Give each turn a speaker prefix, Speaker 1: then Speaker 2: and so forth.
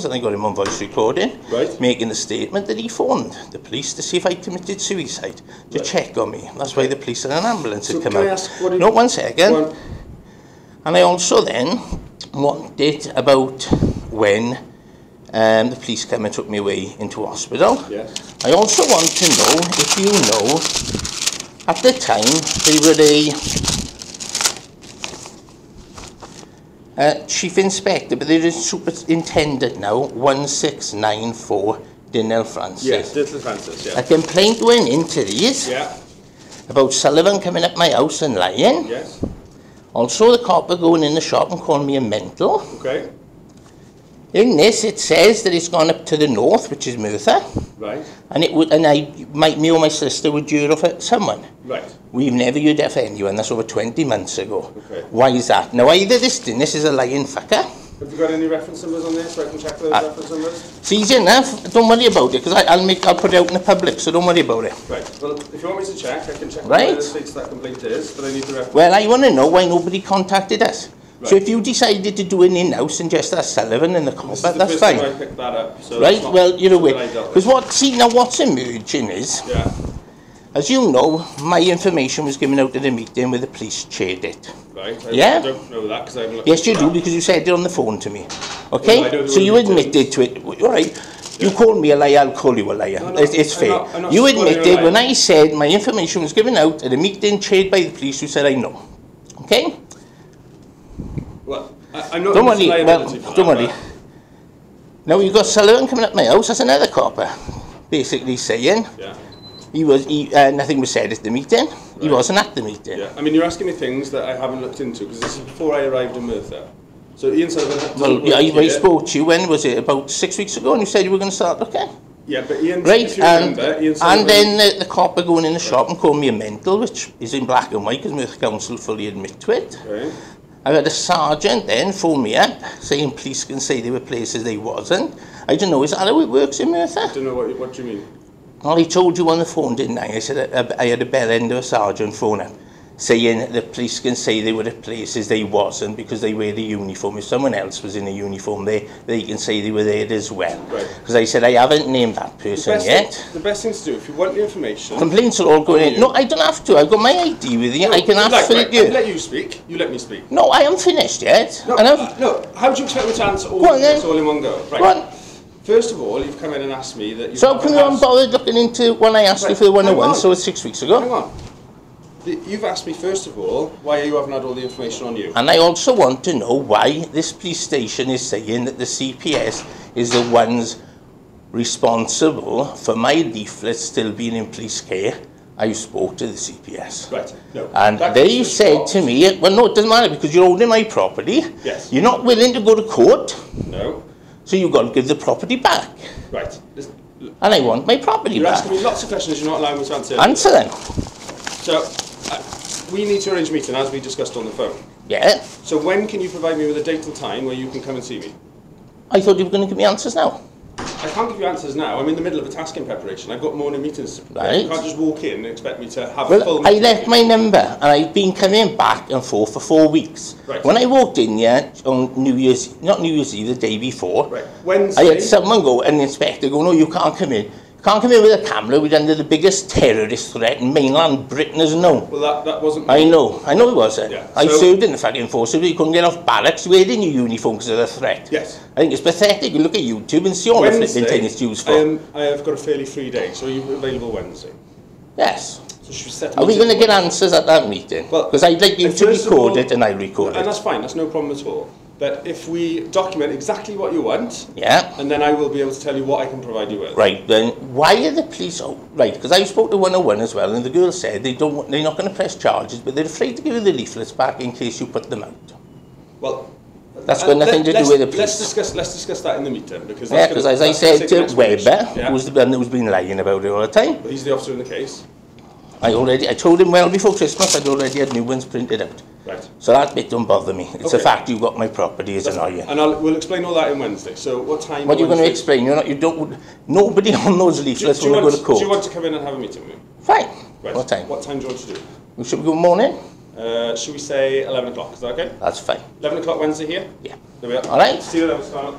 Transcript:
Speaker 1: and I got him on voice recording,
Speaker 2: Right.
Speaker 1: making the statement that he phoned the police to see if I committed suicide, to check on me. That's why the police and an ambulance had come out. No, 1 second. And I also then wanted about when the police came and took me away into hospital.
Speaker 2: Yes.
Speaker 1: I also want to know if you know, at the time, they were Chief Inspector, but they're a Superintendent now, 1694 Dinell Francis.
Speaker 2: Yes, Dinell Francis, yeah.
Speaker 1: A complaint went into these about Sullivan coming up my house and lying.
Speaker 2: Yes.
Speaker 1: Also, the copper going in the shop and calling me a mental.
Speaker 2: Okay.
Speaker 1: In this, it says that it's gone up to the north, which is Merthyr.
Speaker 2: Right.
Speaker 1: And me or my sister would hear of it, someone.
Speaker 2: Right.
Speaker 1: We've never heard of anyone. That's over 20 months ago.
Speaker 2: Okay.
Speaker 1: Why is that? Now, either this is a lying fucker.
Speaker 2: Have you got any reference numbers on there so I can check those reference numbers?
Speaker 1: It's easy enough. Don't worry about it, because I'll put it out in the public, so don't worry about it.
Speaker 2: Right. Well, if you want me to check, I can check
Speaker 1: where
Speaker 2: the states that complaint is, but I need the reference.
Speaker 1: Well, I want to know why nobody contacted us. Right. So if you decided to do an in-house and just ask Sullivan in the copper, that's fine.
Speaker 2: I picked that up, so
Speaker 1: right, well, you're aware. Because what's emerging is, as you know, my information was given out at a meeting where the police chaired it.
Speaker 2: Right, I don't know that because I haven't looked.
Speaker 1: Yes, you do, because you said it on the phone to me. Okay?
Speaker 2: Well,
Speaker 1: so you admitted to it. All right. You call me a liar, I'll call you a liar. No, it's fair. I'm not you admitted when I said my information was given out at a meeting chaired by the police, you said I know. Okay?
Speaker 2: Well, I'm not.
Speaker 1: Don't worry. Don't worry. Now you've got Sullivan coming up my house. That's another copper, basically saying nothing was said at the meeting. Right. He wasn't at the meeting.
Speaker 2: Yeah. I mean, you're asking me things that I haven't looked into because this is before I arrived in Merthyr. So Ian Sullivan.
Speaker 1: Well, I spoke to you. When was it? About 6 weeks ago, and you said you were going to start looking.
Speaker 2: Yeah, but Ian.
Speaker 1: Right,
Speaker 2: if you remember, Ian Sullivan,
Speaker 1: and then the copper going in the shop and calling me a mental, which is in black and white because Merthyr Council fully admit to it.
Speaker 2: Right.
Speaker 1: I had a sergeant then phone me up saying police can say there were places they wasn't. I don't know, is that how it works in Merthyr?
Speaker 2: I don't know what do you mean.
Speaker 1: Well, I told you on the phone, didn't I? I said I had a bell end of a sergeant phone up saying the police can say they were at places they wasn't because they wear the uniform. If someone else was in a uniform there, they can say they were there as well. Because I said I haven't named that person yet.
Speaker 2: The best thing to do, if you want the information...
Speaker 1: Complaints are all going in. No, I don't have to. I've got my ID with you. No, I can ask for it.
Speaker 2: I let you speak. You let me speak.
Speaker 1: No, I haven't finished yet.
Speaker 2: No, how do you expect me to answer all this all in one go? Right. Go on. First of all, you've come in and asked me that you...
Speaker 1: So how come you haven't bothered looking into when I asked you for the 101, so it's 6 weeks ago?
Speaker 2: Hang on. You've asked me, first of all, why you haven't had all the information on you.
Speaker 1: And I also want to know why this police station is saying that the CPS is the ones responsible for my leaflets still being in police care. I spoke to the CPS.
Speaker 2: Right. No.
Speaker 1: And they said to me, well, no, it doesn't matter because you're owning my property.
Speaker 2: Yes.
Speaker 1: You're not willing to go to court.
Speaker 2: No. So
Speaker 1: you've got to give the property back.
Speaker 2: Right.
Speaker 1: And I want my property back.
Speaker 2: You're asking me lots of questions you're not allowing me to answer.
Speaker 1: Answer them.
Speaker 2: So, we need to arrange a meeting as we discussed on the phone.
Speaker 1: Yeah.
Speaker 2: So when can you provide me with a date and time where you can come and see me?
Speaker 1: I thought you were going to give me answers now.
Speaker 2: I can't give you answers now. I'm in the middle of a task in preparation. I've got morning meetings to prepare.
Speaker 1: Right.
Speaker 2: You can't just walk in and expect me to have
Speaker 1: a
Speaker 2: full
Speaker 1: meeting. I left my number and I've been coming back and forth for 4 weeks.
Speaker 2: Right.
Speaker 1: When I walked in here on not New Year's Eve, the day before,
Speaker 2: right. Wednesday,
Speaker 1: I had someone go, an inspector go, no, you can't come in. You can't come in with a camera. We're under the biggest terrorist threat in mainland Britain as known.
Speaker 2: Well, that wasn't...
Speaker 1: I know it wasn't.
Speaker 2: Yeah.
Speaker 1: I served in the fucking forces, but you couldn't get off barracks wearing your uniform because of the threat.
Speaker 2: Yes.
Speaker 1: I think it's pathetic. You look at YouTube and see all the flipping thing it's used for.
Speaker 2: I have got a fairly free day, so are you available Wednesday?
Speaker 1: Yes.
Speaker 2: So should we set
Speaker 1: Are we going to get answers at that meeting? Well, because I'd like you to record it and I'll record it.
Speaker 2: And that's fine, that's no problem at all. But if we document exactly what you want, and then I will be able to tell you what I can provide you with.
Speaker 1: Right, then why are the police... Oh, right, because I spoke to 101 as well, and the girl said they're not going to press charges, but they're afraid to give you the leaflets back in case you put them out.
Speaker 2: Well...
Speaker 1: That's got nothing to do with the police.
Speaker 2: Let's discuss that in the meeting. Because
Speaker 1: because as I said to Weber, who's the one who's been lying about it all the time.
Speaker 2: But he's the officer in the case.
Speaker 1: I told him well before Christmas I'd already had new ones printed out.
Speaker 2: Right.
Speaker 1: So that bit don't bother me. It's the fact you've got my property is annoying.
Speaker 2: And we'll explain all that on Wednesday. So what time?
Speaker 1: What are you going to explain? Nobody on those leaflets will go to court.
Speaker 2: Do you want to come in and have a meeting with me?
Speaker 1: Fine.
Speaker 2: Right.
Speaker 1: What time?
Speaker 2: What time do you want to do?
Speaker 1: Should we go morning?
Speaker 2: Should we say 11 o'clock? Is that okay?
Speaker 1: That's fine.
Speaker 2: 11 o'clock Wednesday here?
Speaker 1: Yeah.
Speaker 2: There we are.
Speaker 1: All right.
Speaker 2: See you then, Scarlett.